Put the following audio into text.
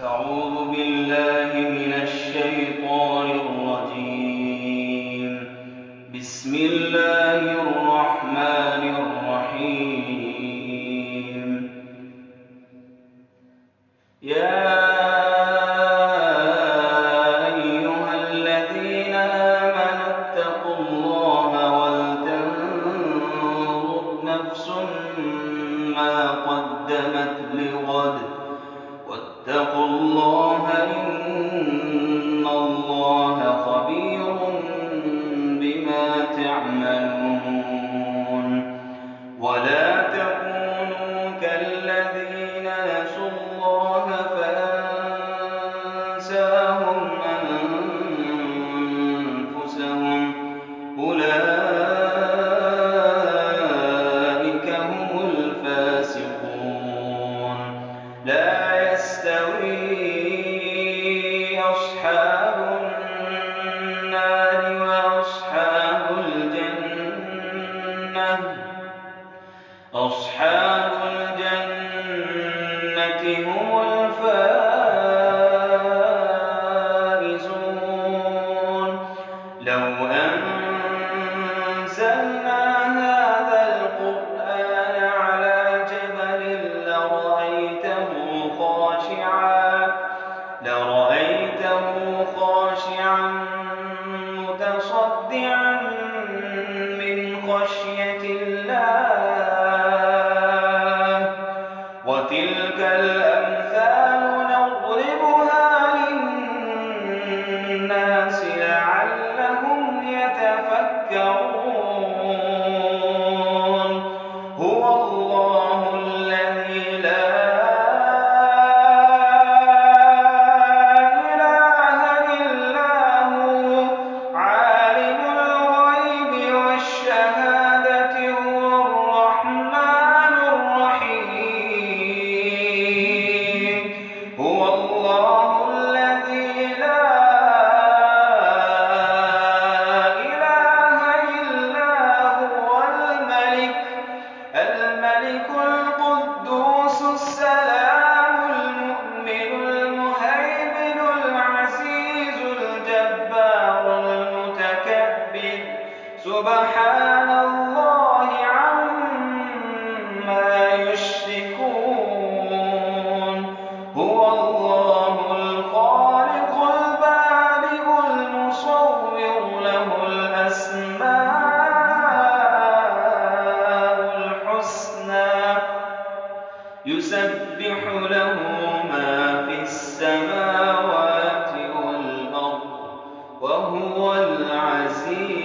أعوذ بالله من الشيطان الرجيم. بسم الله الرحمن الرحيم. يا أيها الذين آمنوا اتقوا الله ولتنظر نفس ما قدمت لغد واتقوا الله إن الله خبير بما تعملون. ولا تكونوا كالذين نسوا الله فأنساهم أنفسهم أولئك هم الفاسقون. لا يستوي أصحاب النار وأصحاب الجنة. أصحاب الجنة هم الفائزون. لو أنزلنا هذا القرآن على جبل لرأيته خاشعا متصدعا من خشية الله. وتلك الأمثال نضربها للناس لعلهم يتفكرون. هو الله الذي لا إله إلا هو عالم الغيب والشهادة هو الرحمن الرحيم. هو الله الذي لا إله إلا هو الملك القدوس السلام المؤمن المهيمن العزيز الجبار المتكبر. سبحان الله عما يشركون. هو الله الخالق البارئ المصور له الأسماء الحسنى يسبح له ما في السماوات والأرض وهو العزيز